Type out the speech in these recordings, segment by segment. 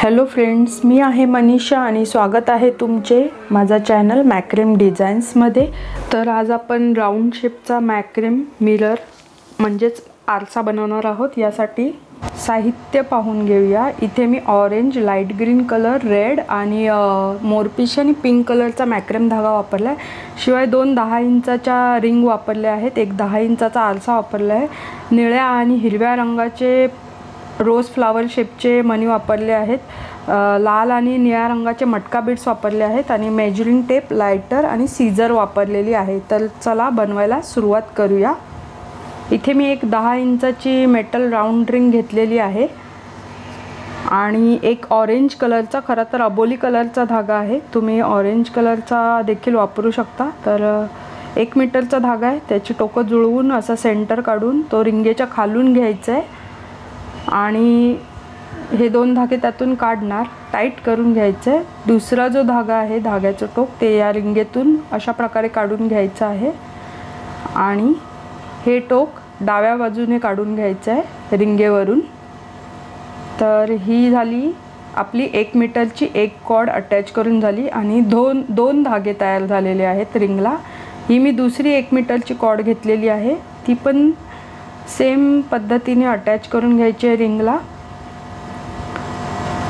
Hello friends, मी आहे मनीषा आणि स्वागत आहे तुमचे माझा चॅनल मॅक्रेम डिझाईन्समध्ये। तर आज आपण राऊंड शेपचा मॅक्रेम मिरर म्हणजेच आरसा बनवणार आहोत। यासाठी साहित्य पाहून घेऊया। इथे मी orange, light green colour, red आणि मोरपिशी आणि पिंक कलरचा मॅक्रेम धागा वापरला आहे। शिवाय दोन 10 इंचाच्या रिंग वापरले आहेत, एक 10 इंचाचा आरसा वापरला आहे। निळ्या आणि हिरव्या रंगाचे रोज फ्लावर शेपचे मणी वापरले आहेत। लाल आणि निळ्या रंगाचे मटका बीड्स वापरले आहेत आणि मेजरिंग टेप, लायटर आणि सीझर वापरलेली आहे। तर चला बनवायला सुरुवात करूया। इथे मी एक 10 इंचाची मेटल राऊंड रिंग घेतलेली आहे आणि एक ऑरेंज कलरचा, खरं तर अबोली कलरचा धागा आहे, तुम्ही ऑरेंज कलरचा देखील वापरू शकता। तर 1 मीटरचा धागा आहे, त्याची टोकं जुळवून असं सेंटर काढून तो रिंगेच्या खालून घ्यायचा आहे आणि हे दोन धागे त्यातून काढणार, टाईट करून घ्यायचं आहे। दुसरा जो धागा आहे, धाग्याचं टोक ते या रिंगेतून अशा प्रकारे काढून घ्यायचं आहे आणि हे टोक डाव्या बाजूने काढून घ्यायचं आहे रिंगेवरून। तर ही झाली आपली 1 मीटरची एक कॉर्ड अटॅच करून झाली आणि दोन धागे तयार झालेले आहेत रिंगला। ही मी दुसरी 1 मीटरची कॉर्ड घेतलेली आहे, ती पण सेम पद्धतीने अटॅच करून घ्यायची आहे रिंगला।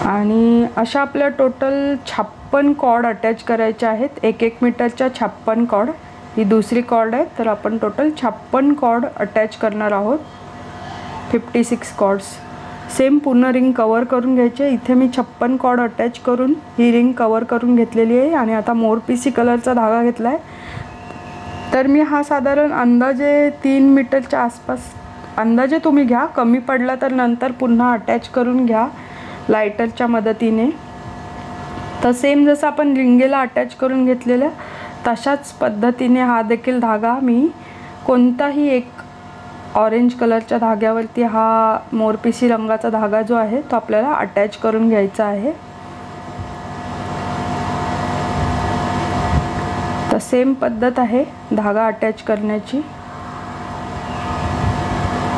आणि अशा आपल्या टोटल 56 कॉर्ड अटॅच करायच्या आहेत, 1 मीटरच्या 56 कॉर्ड। ही दुसरी कॉर्ड आहे, तर आपण टोटल 56 कॉर्ड अटॅच करणार आहोत, 56 कॉर्ड्स। सेम पूर्ण रिंग कवर करून घ्यायचे। इथे मी 56 कॉर्ड अटॅच करून ही रिंग कवर करून घेतलेली आहे आणि आता मोरपिसी कलरचा धागा घेतला आहे। तर मी हा साधारण अंदाजे 3 मीटरच्या आसपास अंदाजे तुम्ही घ्या, कमी पडला तर नंतर पुन्हा अटॅच करून घ्या लायटरच्या मदतीने। तर सेम जसं आपण रिंगेला अटॅच करून घेतलेलं तशाच पद्धतीने हा देखील धागा मी कोणताही एक ऑरेंज कलरच्या धाग्यावरती हा मोरपिसी रंगाचा धागा जो आहे तो आपल्याला अटॅच करून घ्यायचा आहे। तर सेम पद्धत आहे धागा अटॅच करण्याची,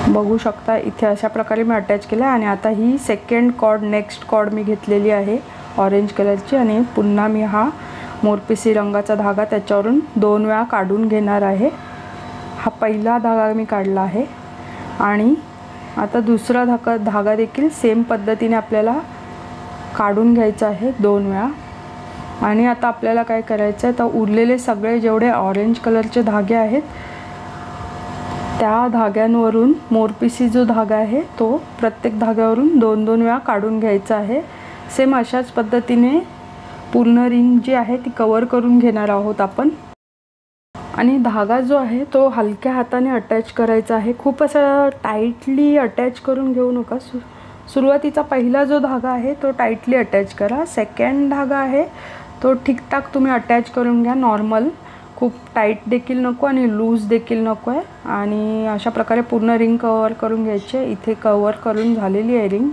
बघू शकता इथे अशा प्रकारे मी अटॅच केला आणि आता ही सेकंड कॉर्ड, नेक्स्ट कॉर्ड मी घेतलेली आहे ऑरेंज कलरची आणि पुन्हा मी हा मोरपिसी रंगाचा धागा त्याच्यावरून 2 वेळा काढून घेणार आहे। हा पहिला धागा मी काढला आहे आणि आता दुसरा धागा देखील सेम पद्धतीने आपल्याला काढून घ्यायचा आहे 2 वेळा। आणि आता आपल्याला काय करायचं आहे, तर उरलेले सगळे जेवढे ऑरेंज कलरचे धागे आहेत त्या धाग्यांवरून मोरपिसी जो धागा आहे तो प्रत्येक धाग्यावरून 2-2 वेळा काढून घ्यायचा आहे। सेम अशाच पद्धतीने पूर्ण रिंग जी आहे ती कवर करून घेणार आहोत आपण। आणि धागा जो आहे तो हलक्या हाताने अटॅच करायचा आहे, खूप असं टाईटली अटॅच करून घेऊ नका। सुरुवातीचा पहिला जो धागा आहे तो टाईटली अटॅच करा, सेकंड धागा आहे तो ठीकठाक तुम्ही अटॅच करून घ्या, नॉर्मल, खूप टाईट देखील नको आणि लूज देखील नको आहे। आणि अशा प्रकारे पूर्ण रिंग कवर करून घ्यायची आहे। इथे कवर करून झालेली आहे रिंग।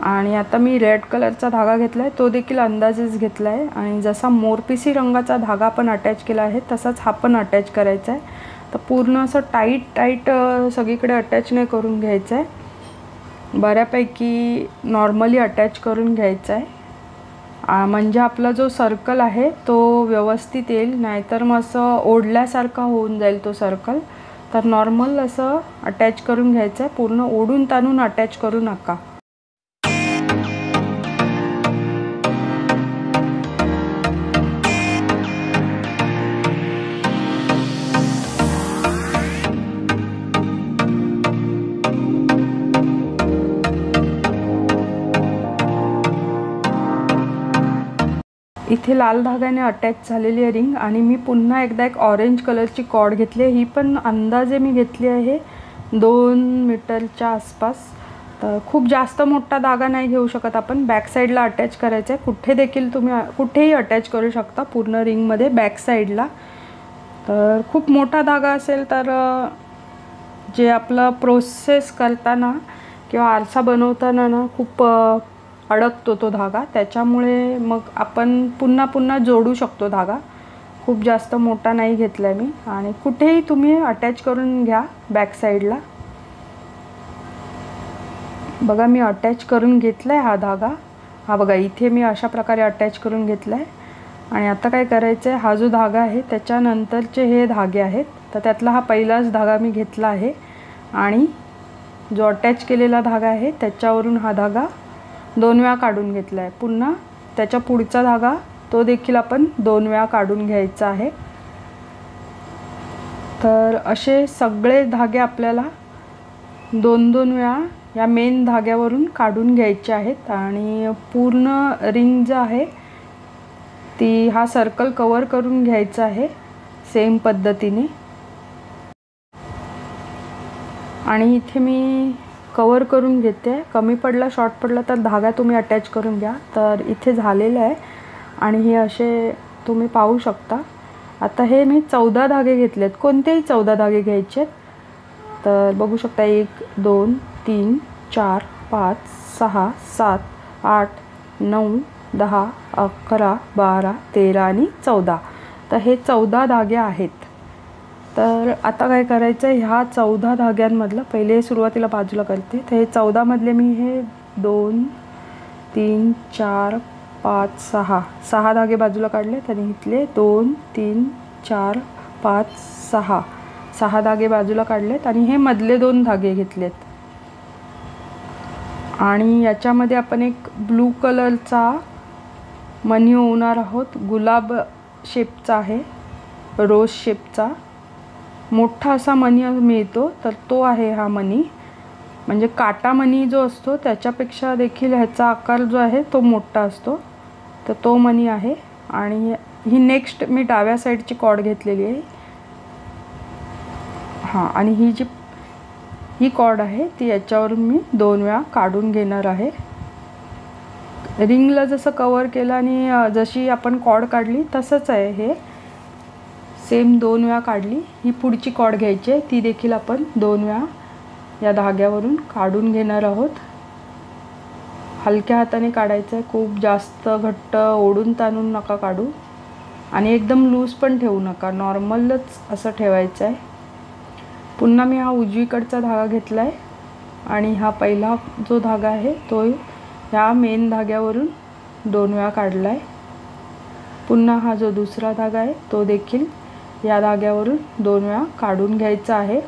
आणि आता मी रेड कलरचा धागा घेतला आहे, तो देखील अंदाजेच घेतला आहे आणि जसा मोरपिसी रंगाचा धागा आपण अटॅच केला आहे तसाच हा पण अटॅच करायचा आहे। तर पूर्ण असं टाईट सगळीकडे अटॅच नाही करून घ्यायचं आहे, बऱ्यापैकी नॉर्मली अटॅच करून घ्यायचं आहे, म्हणजे आपला जो सर्कल आहे तो व्यवस्थित येईल, नाहीतर मग असं ओढल्यासारखा होऊन जाईल तो सर्कल। तर नॉर्मल असं अटॅच करून घ्यायचं आहे, पूर्ण ओढून ताणून अटॅच करू नका। इथे लाल धाग्याने अटॅच झालेली आहे रिंग आणि मी पुन्हा एकदा एक ऑरेंज कलरची कॉर्ड घेतली आहे, ही पण अंदाजे मी घेतली आहे 2 मीटरच्या आसपास। तर खूप जास्त मोठा धागा नाही घेऊ शकत आपण, बॅक साईडला अटॅच करायचं आहे, कुठे देखील तुम्ही कुठेही अटॅच करू शकता पूर्ण रिंगमध्ये बॅक साईडला। तर खूप मोठा धागा असेल तर जे आपलं प्रोसेस करताना किंवा आरसा बनवताना ना खूप अडकतो तो धागा, त्याच्यामुळे मग आपण पुन्हा जोडू शकतो धागा। खूप जास्त मोठा नाही घेतला मी आणि कुठेही तुम्ही अटॅच करून घ्या बॅक साईडला। बघा मी अटॅच करून घेतलाय हा धागा। हा बघा इथे मी अशा प्रकारे अटॅच करून घेतला आहे. आणि आता काय करायचं आहे, हा जो धागा आहे त्याच्यानंतरचे हे धागे आहेत, तर त्यातला हा पहिलाच धागा मी घेतला आहे आणि जो अटॅच केलेला धागा आहे त्याच्यावरून हा धागा 2 वेळा काढून घेतला आहे. पुन्हा त्याच्या पुढचा धागा तो देखील आपण 2 वेळा काढून घ्यायचा आहे. तर असे सगळे धागे आपल्याला 2-2 वेळा या मेन धाग्यावरून काढून घ्यायचे आहेत. आणि पूर्ण रिंग जी आहे ती हा सर्कल कवर करून घ्यायचा आहे सेम पद्धतीने. आणि इथे मी कवर करून घेते. कमी पडला शॉर्ट पडला तर धागा तुम्ही अटॅच करून घ्या. तर इथे झालेलं आहे आणि हे असे तुम्ही पाहू शकता. आता हे मी 14 धागे घेतलेत. कोणतेही 14 धागे घ्यायचे. तर बघू शकता 1 2 3 4 5 6 7 8 9 10 11 12 13 आणि 14. तर हे 14 धागे आहेत. तर आता काय करायचं आहे, ह्या 14 धाग्यांमधलं पहिले सुरुवातीला बाजूला करते. तर हे 14 मधले मी हे 2 3 4 5 6 धागे बाजूला काढले. आणि इथले 2 3 4 5 6 धागे बाजूला काढलेत आणि हे मधले 2 धागे घेतलेत. आणि याच्यामध्ये आपण एक ब्लू कलरचा मणी ओवणार आहोत. गुलाब शेपचा आहे, रोज शेपचा मोठा असा मणी मिळतो. तर तो आहे हा मणी. म्हणजे काटा मणी जो असतो त्याच्यापेक्षा देखील ह्याचा आकार जो आहे तो मोठा असतो. तर तो मणी आहे. आणि ही नेक्स्ट मी डाव्या साईडची कॉर्ड घेतलेली आहे. हां, आणि ही कॉर्ड आहे ती याच्यावरून मी 2 वेळा काढून घेणार आहे. रिंगला जसं कवर केलं आणि जशी आपण कॉर्ड काढली तसंच आहे हे सेम 2 वेळा काढली. ही पुढची कॉर्ड घ्यायची आहे, ती देखील आपण 2 वेळा या धाग्यावरून काढून घेणार आहोत. हलक्या हाताने काढायचं आहे, खूप जास्त घट्ट ओढून ताणून नका काढू आणि एकदम लूज पण ठेवू नका, नॉर्मलच असं ठेवायचं आहे. पुन्हा मी हा उजवीकडचा धागा घेतला आहे आणि हा पहिला जो धागा आहे तो ह्या मेन धाग्यावरून 2 वेळा काढला आहे. पुन्हा हा जो दुसरा धागा आहे तो देखील या धाग्यावरून 2 वेळा काढून घ्यायचा आहे.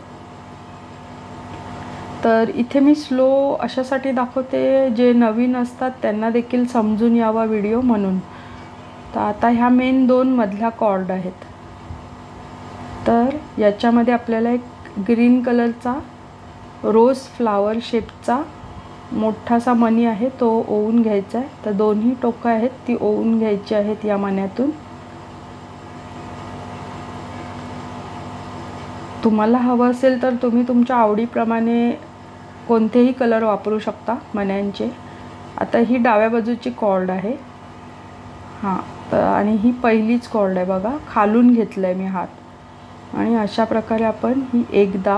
तर इथे मी स्लो अशासाठी दाखवते जे नवीन असतात त्यांना देखील समजून यावा व्हिडिओ म्हणून. तर आता ह्या मेन 2 मधल्या कॉर्ड आहेत. तर याच्यामध्ये आपल्याला एक ग्रीन कलरचा रोज फ्लावर शेपचा मोठासा मणी आहे तो ओवून घ्यायचा आहे. तर दोन्ही टोकं आहेत ती ओवून घ्यायची आहेत या मण्यातून. तुम्हाला हवं असेल तर तुम्ही तुमच्या आवडीप्रमाणे कोणतेही कलर वापरू शकता मण्यांचे. आता ही डाव्या बाजूची कॉर्ड आहे. हां, तर आणि ही पहिलीच कॉर्ड आहे बघा, खालून घेतलं आहे मी हात. आणि अशा प्रकारे आपण ही एकदा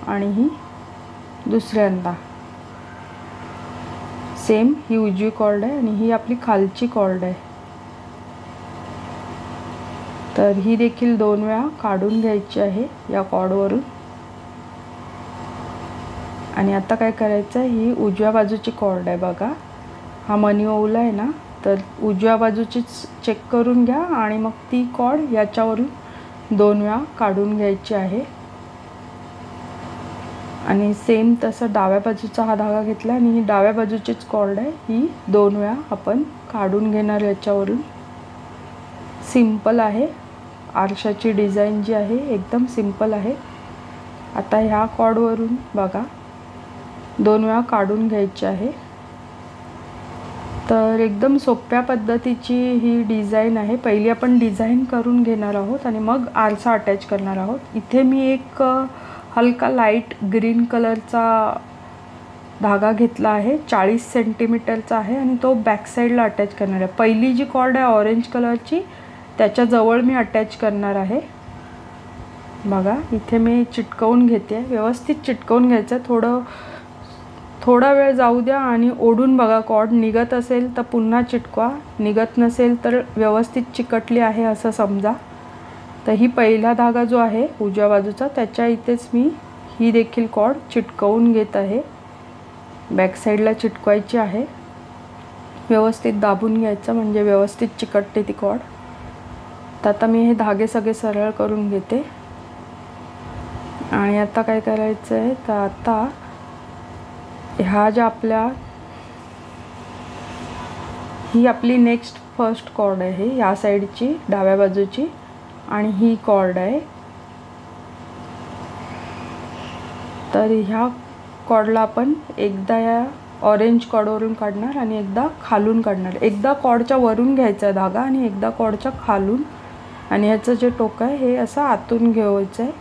आणि ही दुसऱ्यांदा सेम ही उजवी कॉर्ड आहे आणि ही आपली खालची कॉर्ड आहे. तर ही देखील 2 वेळा काढून घ्यायची आहे या कॉर्डवरून. आणि आता काय करायचं आहे, ही उजव्या बाजूची कॉर्ड आहे बघा, हा मणी ओवला आहे ना, तर उजव्या बाजूचीच चेक करून घ्या आणि मग ती कॉर्ड याच्यावरून 2 वेळा काढून घ्यायची आहे. आणि सेम तसं डाव्या बाजूचा हा धागा घेतला आणि ही डाव्या बाजूचीच कॉर्ड आहे, ही 2 वेळा आपण काढून घेणार याच्यावरून. सिंपल आहे, आरशाची डिझाईन जी आहे एकदम सिंपल आहे. आता ह्या कॉर्डवरून बघा 2 वेळा काढून घ्यायची आहे. तर एकदम सोप्या पद्धतीची ही डिझाईन आहे. पहिली आपण डिझाईन करून घेणार आहोत आणि मग आरसा अटॅच करणार आहोत. इथे मी एक हलका लाईट ग्रीन कलरचा धागा घेतला आहे, 40 सेंटीमीटरचा आहे आणि तो बॅक साईडला अटॅच करणार आहे. पहिली जी कॉर्ड आहे ऑरेंज कलरची त्याच्याजवळ मी अटॅच करणार आहे. बघा इथे मी चिटकवून घेते, व्यवस्थित चिटकवून घ्यायचं. थोडा वेळ जाऊ द्या आणि ओढून बघा, कॉर्ड निघत असेल तर पुन्हा चिटकवा, निघत नसेल तर व्यवस्थित चिकटली आहे असं समजा. तर ही पहिला धागा जो आहे उजव्या बाजूचा त्याच्या इथेच मी ही देखील कॉर्ड चिटकवून घेत आहे. बॅक साईडला चिटकवायची आहे. व्यवस्थित दाबून घ्यायचं म्हणजे व्यवस्थित चिकटते ती कॉर्ड. तर आता मी हे धागे सगळे सरळ करून घेते. आणि आता काय करायचं आहे तर आता ह्या ज्या ही आपली नेक्स्ट फर्स्ट कॉर्ड आहे या साईडची डाव्या बाजूची आणि ही कॉर्ड आहे. तर ह्या कॉर्डला आपण एकदा या ऑरेंज कॉर्डवरून काढणार आणि एकदा खालून काढणार. एकदा कॉर्डच्या वरून घ्यायचा धागा आणि एकदा कॉर्डच्या खालून. आणि ह्याचं जे टोक आहे हे असं आतून घ्यायचं आहे.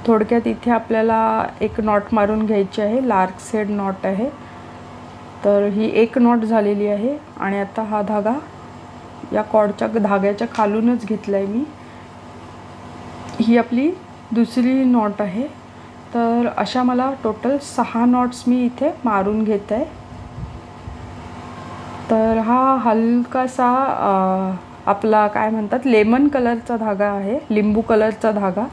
थोडक्यात इथे आपल्याला एक नॉट मारून घ्यायची आहे. लार्क सेड नॉट आहे. तर ही एक नॉट झालेली आहे. आणि आता हा धागा या कॉर्डच्या धाग्याच्या खालूनच घेतला आहे मी. ही आपली दुसरी नॉट आहे. तर अशा मला टोटल 6 नॉट्स मी इथे मारून घेत आहे. तर हा हलकासा आपला काय म्हणतात लेमन कलरचा धागा आहे. लिंबू कलरचा धागा,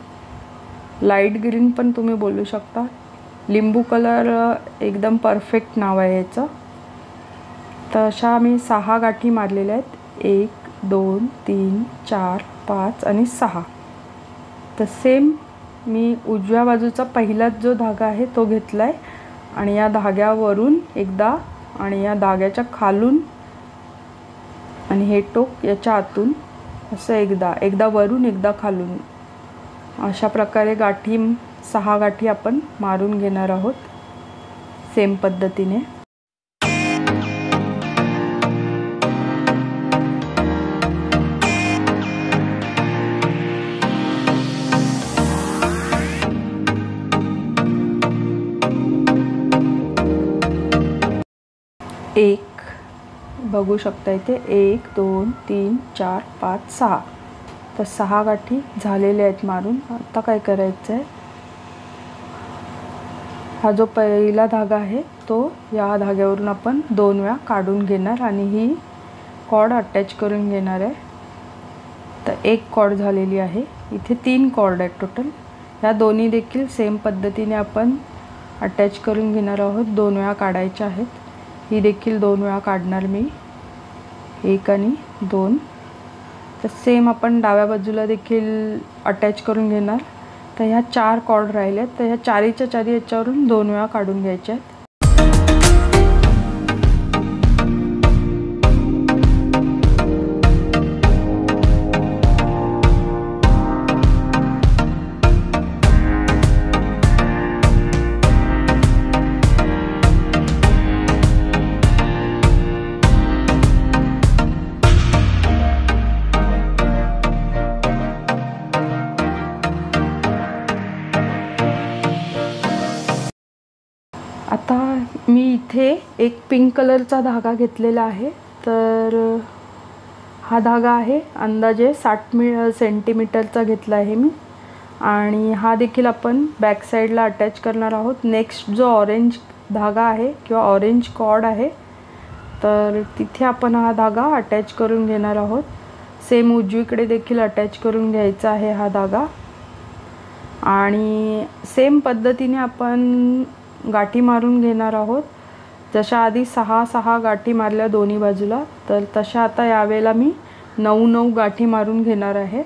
लाईट ग्रीन पण तुम्ही बोलू शकता. लिंबू कलर एकदम परफेक्ट नाव आहे याचं. तर अशा मी 6 गाठी मारलेल्या आहेत. 1 2 3 4 5 आणि 6. तर सेम मी उजव्या बाजूचा पहिलाच जो धागा आहे तो घेतला आहे आणि या धाग्यावरून एकदा आणि या धाग्याच्या खालून आणि हे टोक याच्या आतून असं एकदा वरून एकदा खालून अशा प्रकारे 6 गाठी आपण मारून घेणार आहोत सेम पद्धतीने. एक बघू शकता इथे 1 2 3 4 5 6. तर 6 गाठी झालेल्या आहेत मारून. आता काय करायचं आहे हा जो पहिला धागा आहे तो या धाग्यावरून आपण 2 वेळा काढून घेणार आणि ही कॉर्ड अटॅच करून घेणार आहे. तर एक कॉर्ड झालेली आहे. इथे 3 कॉर्ड आहेत टोटल. ह्या दोन्ही देखील सेम पद्धतीने आपण अटॅच करून घेणार आहोत. 2 वेळा काढायच्या आहेत. ही देखील 2 वेळा काढणार मी, 1 आणि 2. तर सेम आपण डाव्या बाजूला देखील अटॅच करून घेणार. तर ह्या 4 कॉर्ड राहिल्यात. तर ह्या 4च्या 4 याच्यावरून 2 वेळा काढून घ्यायच्या आहेत. आता मी इथे एक पिंक कलरचा धागा घेतलेला आहे. तर हा धागा आहे अंदाजे 60 सेंटीमीटरचा घेतला आहे मी. आणि हा देखील आपण बॅक साईडला अटॅच करणार आहोत. नेक्स्ट जो ऑरेंज धागा आहे किंवा ऑरेंज कॉर्ड आहे तर तिथे आपण हा धागा अटॅच करून घेणार आहोत. सेम उजवीकडे देखील अटॅच करून घ्यायचा आहे हा धागा. आणि सेम पद्धतीने आपण गाठी मारून घेणार आहोत. जशा आधी 6 गाठी मारल्या दोन्ही बाजूला, तर तशा आता यावेळेला मी 9 गाठी मारून घेणार आहे.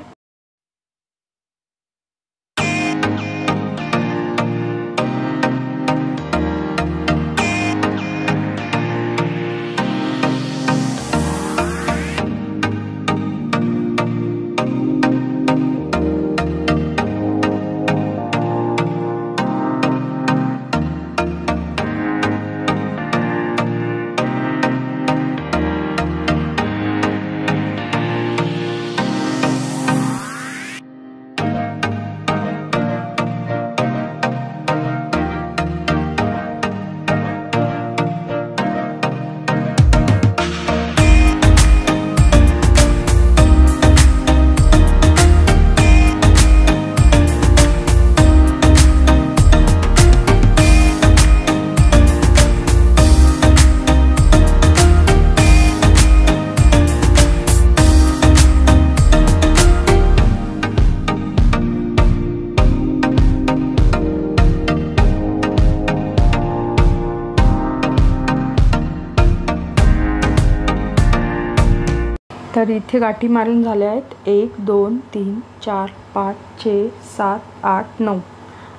तर इथे गाठी मारून झाल्या आहेत 1 2 3 4 5 6 7 8 9.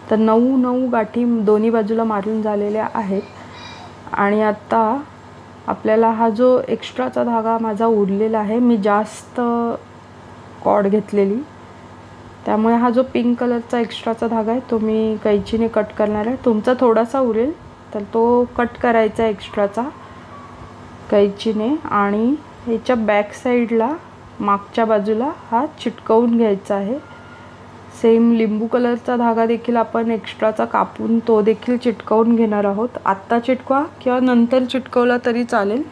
तर 9 गाठी दोन्ही बाजूला मारून झालेल्या आहेत. आणि आता आपल्याला हा जो एक्स्ट्राचा धागा माझा उरलेला आहे, मी जास्त कॉर्ड घेतलेली, त्यामुळे हा जो पिंक कलरचा एक्स्ट्राचा धागा आहे तो मी कैचीने कट करणार आहे. तुमचा थोडासा उरेल तर तो कट करायचा एक्स्ट्राचा कैचीने आणि याच्या बॅक साईडला मागच्या बाजूला हा चिटकवून घ्यायचा आहे. सेम लिंबू कलरचा धागा देखील आपण एक्स्ट्राचा कापून तो देखील चिटकवून घेणार आहोत. आत्ता चिटकवा किंवा नंतर चिटकवला तरी चालेल.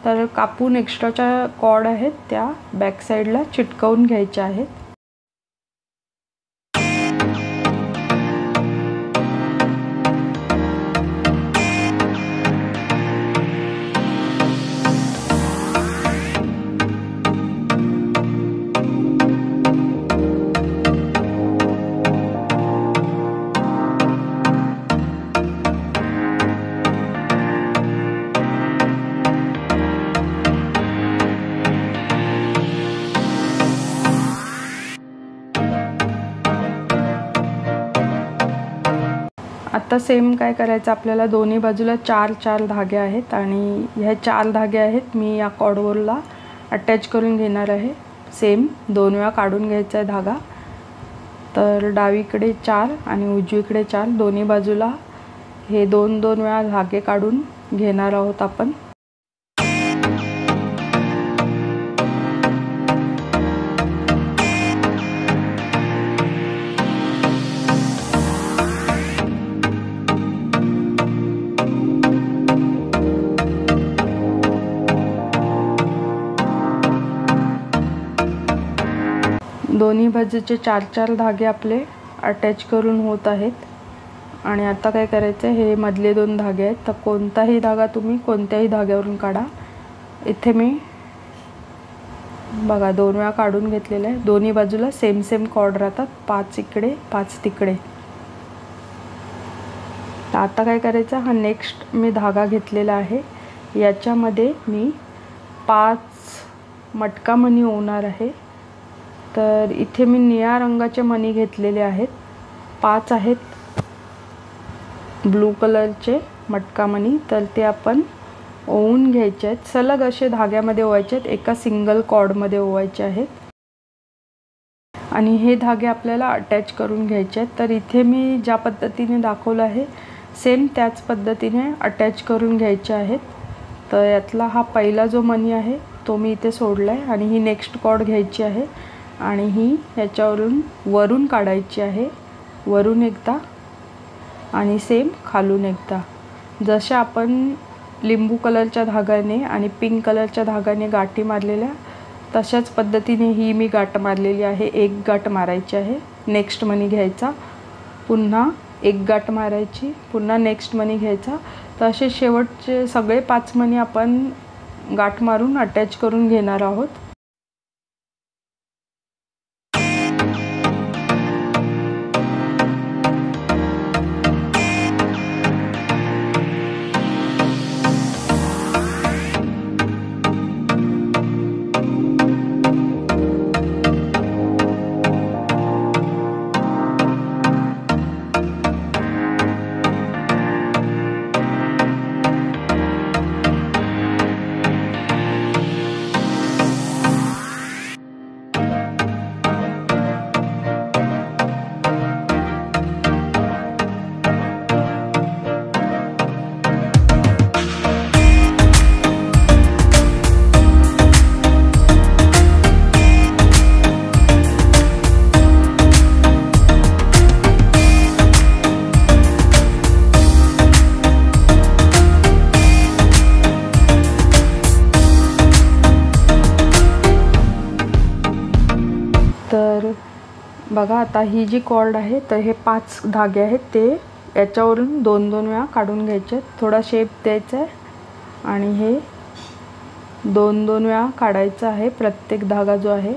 तर कापून एक्स्ट्राच्या कॉर्ड आहेत त्या बॅक साईडला चिटकवून घ्यायच्या आहेत. आता सेम काय करायचं, आपल्याला दोन्ही बाजूला 4 धागे आहेत आणि ह्या 4 धागे आहेत मी या कॉर्डवरला अटॅच करून घेणार आहे. सेम 2 वेळा काढून घ्यायचा आहे धागा. तर डावीकडे 4 आणि उजवीकडे 4 दोन्ही बाजूला हे 2 वेळा धागे काढून घेणार आहोत आपण. दोन्ही बाजूचे 4 धागे आपले अटॅच करून होत आहेत. आणि आता काय करायचं, हे मधले 2 धागे आहेत, तर कोणताही धागा तुम्ही कोणत्याही धाग्यावरून काढा. इथे मी बघा 2 वेळा काढून घेतलेलं आहे. दोन्ही बाजूला सेम कॉर्ड राहतात, 5 इकडे 5 तिकडे. तर आता काय करायचं, हा नेक्स्ट मी धागा घेतलेला आहे, याच्यामध्ये मी 5 मटका मणी ओवणार आहे. तर इथे मी निळ्या रंगाचे मणी घेतलेले आहेत, 5 आहेत ब्लू कलरचे मटका मणी. तर ते आपण ओवून घ्यायचे आहेत. सलग असे धाग्यामध्ये ओवायचे आहेत, एका सिंगल कॉर्डमध्ये ओवायचे आहेत. आणि हे धागे आपल्याला अटॅच करून घ्यायचे आहेत. तर इथे मी ज्या पद्धतीने दाखवलं आहे सेम त्याच पद्धतीने अटॅच करून घ्यायचे आहेत. तर यातला हा पहिला जो मणी आहे तो मी इथे सोडला आहे आणि ही नेक्स्ट कॉर्ड घ्यायची आहे आणि ही याच्यावरून वरून काढायची आहे, वरून एकदा आणि सेम खालून एकदा. जसे आपण लिंबू कलरच्या धाग्याने आणि पिंक कलरच्या धाग्याने गाठी मारलेल्या तशाच पद्धतीने ही मी गाठ मारलेली आहे. एक गाठ मारायची आहे, नेक्स्ट मणी घ्यायचा, पुन्हा एक गाठ मारायची, पुन्हा नेक्स्ट मणी घ्यायचा. तर असे शेवटचे सगळे 5 मणी आपण गाठ मारून अटॅच करून घेणार आहोत. तर बघा आता ही जी कॉर्ड आहे तर हे 5 धागे आहेत ते याच्यावरून 2-2 वेळा काढून घ्यायचे. थोडा शेप द्यायचा आहे आणि हे 2-2 वेळा काढायचा आहे. प्रत्येक धागा जो आहे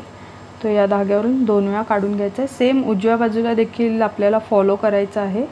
तो या धाग्यावरून 2 वेळा काढून घ्यायचा आहे. सेम उजव्या बाजूला देखील आपल्याला फॉलो करायचा आहे.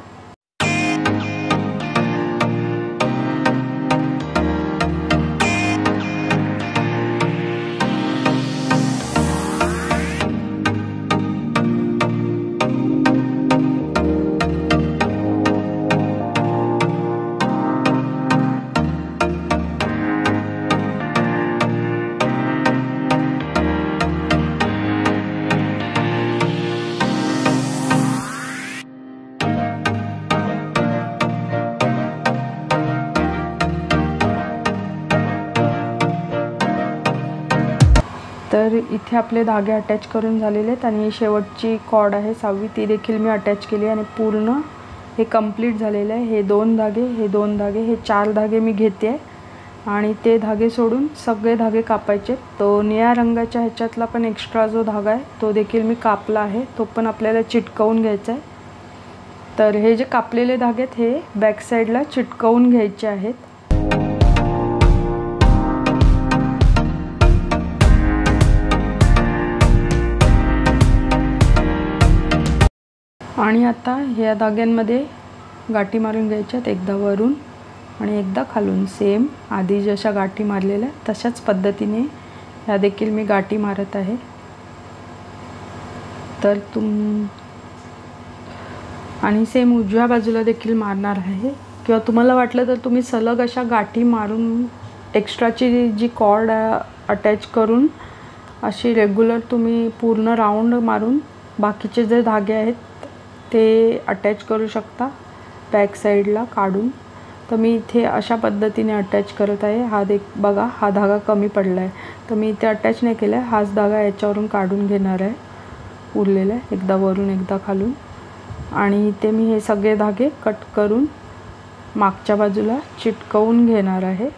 तर इथे आपले धागे अटॅच करून झालेले आहेत आणि शेवटची कॉर्ड आहे 6वी ती देखील मी अटॅच केली आणि पूर्ण हे कंप्लीट झालेलं आहे। हे 2 धागे, हे 2 धागे, हे 4 धागे मी घेते आणि ते धागे सोडून सगळे धागे कापायचे। तो निळ्या रंगाच्या ह्याच्यातला पण एक्स्ट्रा जो धागा आहे तो देखील मी कापला आहे, तो पण आपल्याला चिटकवून घ्यायचा आहे। तर हे जे कापलेले धागे आहेत हे बॅक साईडला चिटकवून घ्यायचे आहेत। आणि आता ह्या धाग्यांमध्ये गाठी मारून घ्यायच्यात, एकदा वरून आणि एकदा खालून। सेम आधी जशा गाठी मारलेल्या तशाच पद्धतीने ह्या देखील मी गाठी मारत आहे। तर आणि सेम उजव्या बाजूला देखील मारणार आहे, किंवा तुम्हाला वाटलं तर तुम्ही सलग अशा गाठी मारून एक्स्ट्राची जी कॉर्ड अटॅच करून अशी रेग्युलर तुम्ही पूर्ण राऊंड मारून बाकीचे जे धागे आहेत ते अटॅच करू शकता बॅक साईडला काढून। तर मी इथे अशा पद्धतीने अटॅच करत आहे। हा बघा, हा धागा कमी पडला आहे तर मी इथे अटॅच नाही केला आहे, हाच धागा याच्यावरून काढून घेणार आहे उरलेला, एकदा वरून एकदा खालून। आणि इथे मी हे सगळे धागे कट करून मागच्या बाजूला चिटकवून घेणार आहे।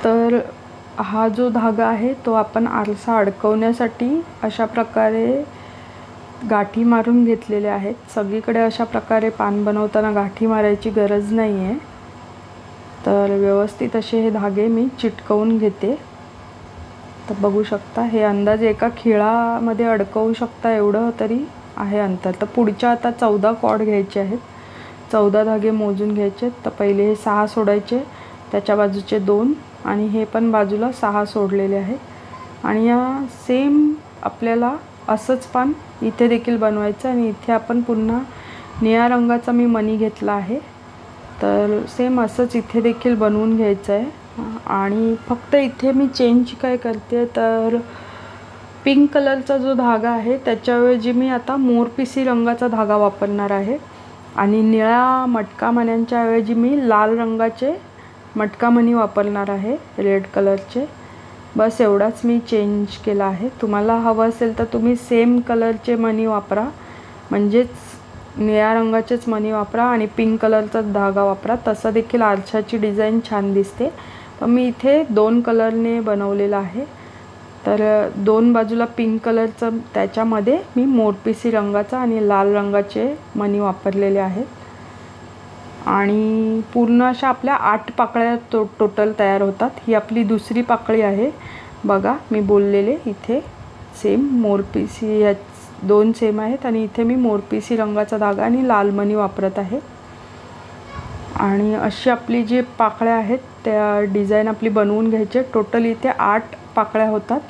तर हा जो धागा आहे तो आपण आरसा अडकवण्यासाठी अशा प्रकारे गाठी मारून घेतलेले आहेत। सगळीकडे अशा प्रकारे पान बनवताना गाठी मारायची गरज नाही आहे। तर व्यवस्थित असे हे धागे मी चिटकवून घेते। तर बघू शकता हे अंदाजे एका खिळामध्ये अडकवू शकता एवढं तरी आहे अंतर। तर पुढच्या आता 14 कॉर्ड घ्यायचे आहेत, 14 धागे मोजून घ्यायचे। तर पहिले हे 6 सोडायचे, त्याच्या बाजूचे 2 आणि हे पण बाजूला 6 सोडलेले आहे। आणि या सेम आपल्याला असंच पान इथे देखील बनवायचं आणि इथे आपण पुन्हा निळ्या रंगाचा मी मणी घेतला आहे, तर सेम असंच इथे देखील बनवून घ्यायचं आहे। आणि फक्त इथे मी चेंज काय करते तर पिंक कलरचा जो धागा आहे त्याच्याऐवजी मी आता मोरपिसी रंगाचा धागा वापरणार आहे आणि निळ्या मटका मण्यांच्या ऐवजी मी लाल रंगाचे मटका मणी वापरणार आहे, रेड कलरचे। बस एवढाच मी चेंज केला आहे। तुम्हाला हवं असेल तर तुम्ही सेम कलरचे मणी वापरा, म्हणजेच निळ्या रंगाचेच मणी वापरा आणि पिंक कलरचा धागा वापरा, तसं देखील आरशाची डिझाईन छान दिसते। तर मी इथे 2 कलरने बनवलेला आहे। तर 2 बाजूला पिंक कलरचं, त्याच्यामध्ये मी मोरपिसी रंगाचा आणि लाल रंगाचे मणी वापरलेले आहेत। आणि पूर्ण अशा आपल्या 8 पाकळ्या टोटल तयार होतात। ही आपली दुसरी पाकळी आहे बघा, मी बोललेले इथे सेम मोरपिसी, या 2 सेम आहेत आणि इथे मी मोरपिसी रंगाचा धागा आणि लाल मणी वापरत आहे। आणि अशी आपली जी पाकळ्या आहेत त्या डिझाईन आपली बनवून घ्यायचे। टोटल इथे 8 पाकळ्या होतात।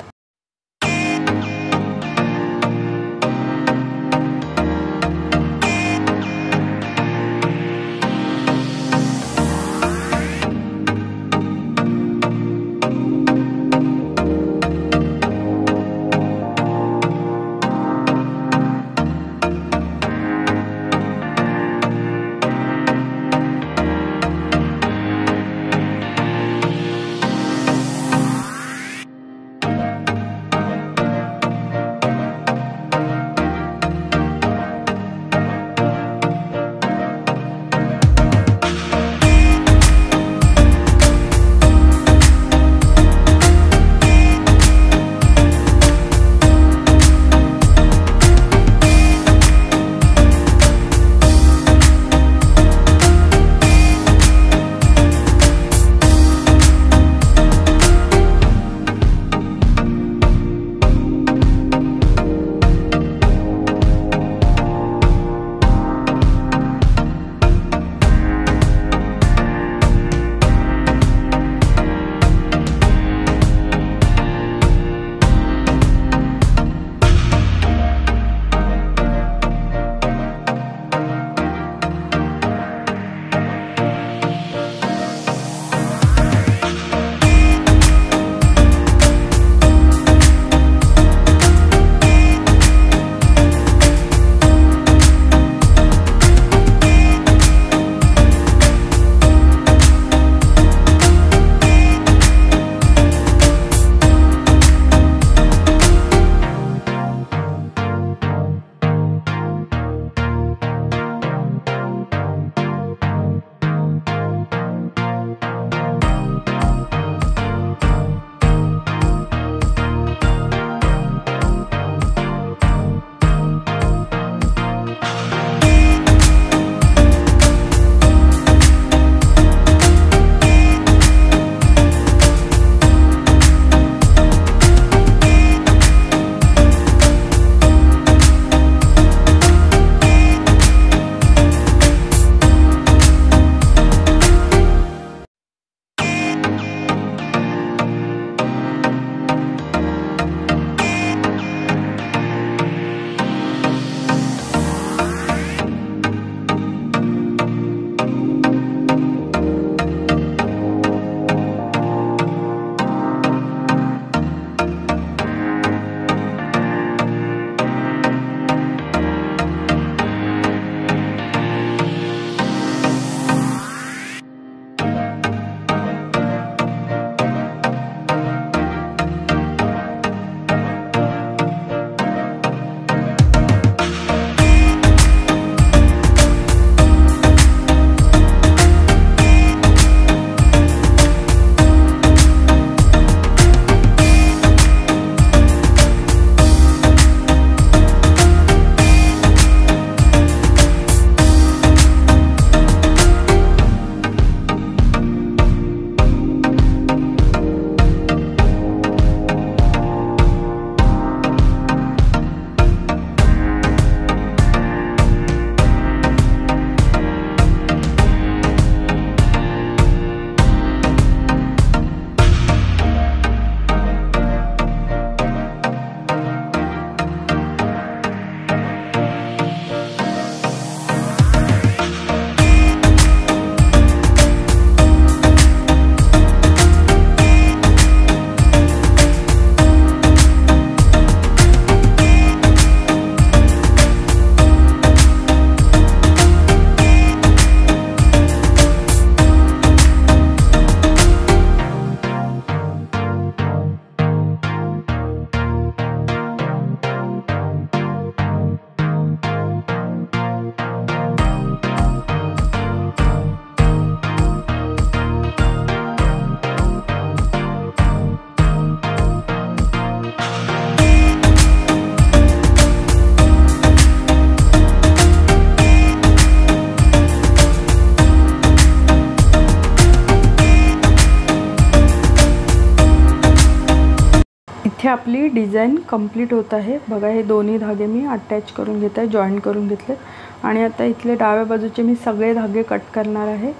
इथे आपली डिझाईन कंप्लीट होत आहे। बघा हे दोन्ही धागे मी अटॅच करून घेत आहे, जॉईन करून घेतले आणि आता इथले डाव्या बाजूचे मी सगळे धागे कट करणार आहे,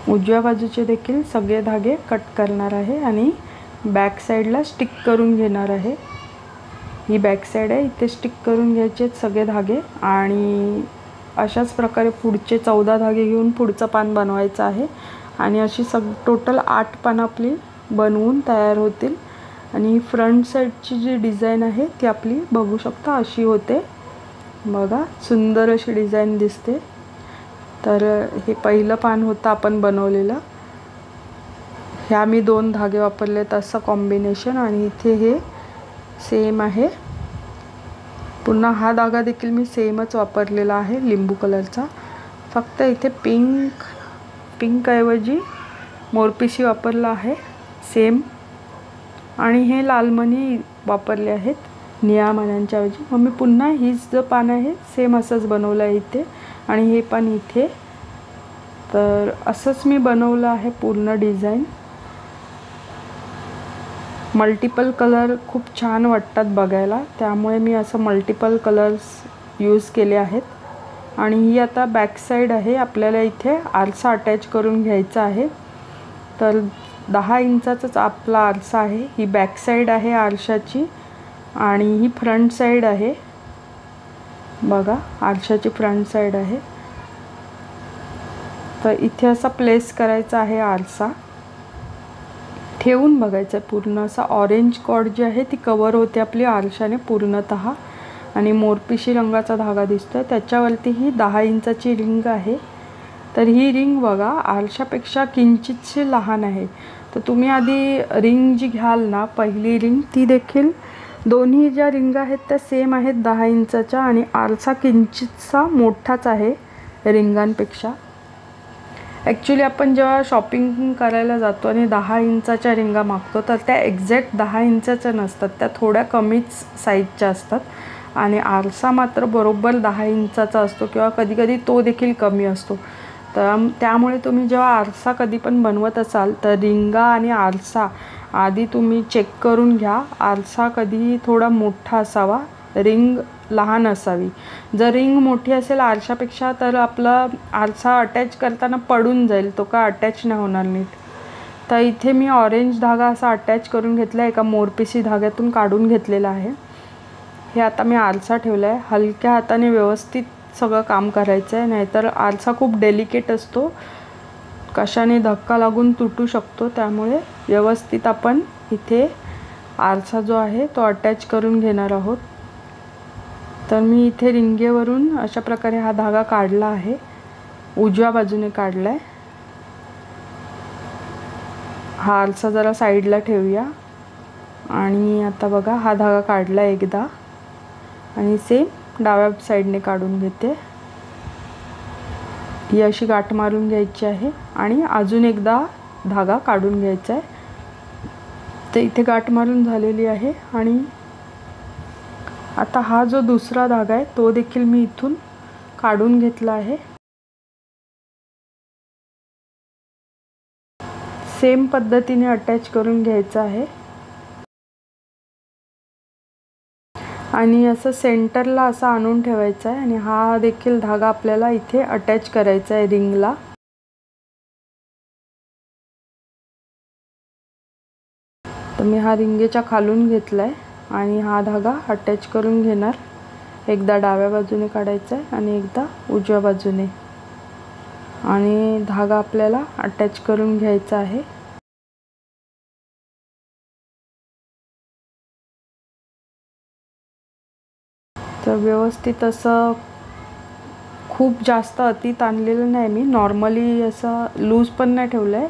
उजव्या बाजूचे देखील सगळे धागे कट करणार आहे आणि बॅक साईडला स्टिक करून घेणार आहे। ही बॅक साईड आहे, इथे स्टिक करून घ्यायचे सगळे धागे आणि अशाच प्रकारे पुढचे 14 धागे घेऊन पुढचं पान बनवायचं आहे आणि अशी टोटल 8 पानं आपली बनवून तयार होतील आणि फ्रंट साईडची जी डिझाईन आहे ती आपली बघू शकता अशी होते। बघा सुंदर अशी डिझाईन दिसते। तर हे पहिलं पान होतं आपण बनवलेलं, ह्या मी 2 धागे वापरलेत असं कॉम्बिनेशन आणि इथे हे सेम आहे। पुन्हा हा धागा देखील मी सेमच वापरलेला आहे लिंबू कलरचा, फक्त इथे पिंक ऐवजी मोरपिशी वापरला आहे सेम आणि हे लाल मणी वापरले आहेत निळ्या मण्यांच्या ऐवजी। मग मी पुन्हा हीच जो पान आहे सेम असंच बनवलं आहे इथे आणि हे पण इथे। तर असंच मी बनवलं आहे पूर्ण डिझाईन। मल्टिपल कलर खूप छान वाटतात बघायला, त्यामुळे मी असं मल्टिपल कलर्स यूज केले आहेत आणि ही आता बॅक साईड आहे। आपल्याला इथे आरसा अटॅच करून घ्यायचा आहे, तर 10 इंचाचाच आपला आरसा आहे। ही बॅक साईड आहे आरशाची आणि ही फ्रंट साईड आहे। बघा आरशाची फ्रंट साईड आहे, तर इथे असा प्लेस करायचा आहे आरसा, ठेवून बघायचं पूर्ण असा ऑरेंज कॉर्ड जी आहे ती कवर होते आपली आरशाने पूर्णतः आणि मोरपिशी रंगाचा धागा दिसतोय, त्याच्यावरती ही 10 इंचाची रिंग आहे। तर ही रिंग बघा आरशापेक्षा किंचितशी लहान आहे, तर तुम्ही आधी रिंग जी घ्याल ना पहिली रिंग ती देखील दोन्ही ज्या रिंग आहेत त्या सेम आहेत 10 इंचाच्या आणि आरसा किंचितसा मोठाच आहे रिंगांपेक्षा। ॲक्च्युली आपण जेव्हा शॉपिंग करायला जातो आणि 10 इंचाच्या रिंगा मागतो तर त्या एक्झॅक्ट 10 इंचाच्या नसतात, त्या थोड्या कमीच साईजच्या असतात आणि आरसा मात्र बरोबर 10 इंचाचा असतो किंवा कधीकधी तो देखील कमी असतो। तर त्यामुळे तुम्ही जेव्हा आरसा कधी पण बनवत असाल तर रिंगा आणि आरसा आधी तुम्ही चेक करून घ्या। आरसा कधीही थोडा मोठा असावा, रिंग लहान असावी। जर रिंग मोठी असेल आरशापेक्षा तर आपला आरसा अटॅच करताना पडून जाईल, तो का अटॅच नाही होणार नीट। तर इथे मी ऑरेंज धागा असा अटॅच करून घेतला आहे, एका मोरपिशी धाग्यातून काढून घेतलेला आहे। हे आता मी आरसा ठेवला आहे, हलक्या हाताने व्यवस्थित सगळं काम करायचं आहे, नाहीतर आरसा खूप डेलिकेट असतो, कशाने धक्का लागून तुटू शकतो, त्यामुळे व्यवस्थित आपण इथे आरसा जो आहे तो अटॅच करून घेणार आहोत। तर मी इथे रिंगेवरून अशा प्रकारे हा धागा काढला आहे, उजव्या बाजूने काढला आहे। हा आरसा जरा साईडला ठेवूया आणि आता बघा हा धागा काढला एकदा आणि सेम डाव्या साईडने काढून घेते। ही अशी गाठ मारून घ्यायची आहे आणि अजून एकदा धागा काढून घ्यायचा आहे। तर इथे गाठ मारून झालेली आहे आणि आता हा जो दुसरा धागा आहे तो देखील मी इथून काढून घेतला आहे। सेम पद्धतीने अटॅच करून घ्यायचा आहे आणि असं सेंटरला असा आणून ठेवायचा आहे आणि हा देखील धागा आपल्याला इथे अटॅच करायचा आहे रिंगला। तर मी हा रिंगेच्या खालून घेतलाय आणि हा धागा अटॅच करून घेणार। एकदा डाव्या बाजूने काढायचा आहे आणि एकदा उजव्या बाजूने आणि धागा आपल्याला अटॅच करून घ्यायचा आहे। तर व्यवस्थित असं खूप जास्त अति ताणलेलं नाही, मी नॉर्मली असं लूज पण नाही ठेवलं आहे,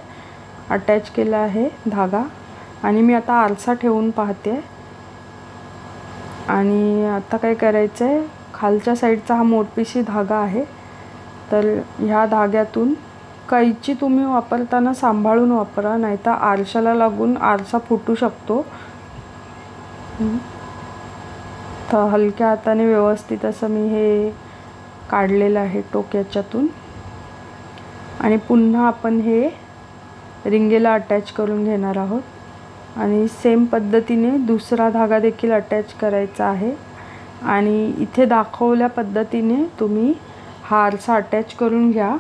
अटॅच केला आहे धागा आणि मी आता आरसा ठेवून पाहते। आणि आता काय करायचं आहे, खालच्या साईडचा हा मोरपिशी धागा आहे, तर ह्या धाग्यातून कैची तुम्ही वापरताना सांभाळून वापरा, नाहीतर आरशाला लागून आरसा फुटू शकतो। तर हलक्या हाताने व्यवस्थित असं मी हे काढलेलं आहे टोक याच्यातून आणि पुन्हा आपण हे रिंगेला अटॅच करून घेणार आहोत। आणि सेम पद्धतीने दुसरा धागा देखील अटॅच करायचा आहे आणि इथे दाखवल्या पद्धतीने तुम्ही हा आरसा अटॅच करून घ्या।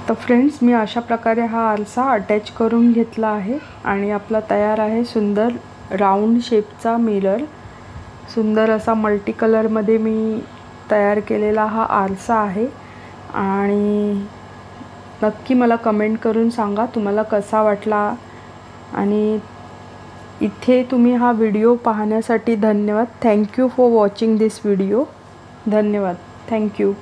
तर फ्रेंड्स, मी अशा प्रकारे हा आरसा अटॅच करून घेतला आहे आणि आपला तयार आहे सुंदर राऊंड शेपचा मिरर। सुंदर असा मल्टी कलरमध्ये मी तयार केलेला हा आरसा आहे आणि नक्की मला कमेंट करून सांगा तुम्हाला कसा वाटला। आणि इथे तुम्ही हा व्हिडिओ पाहण्यासाठी धन्यवाद। Thank you for watching this video. धन्यवाद। थँक्यू।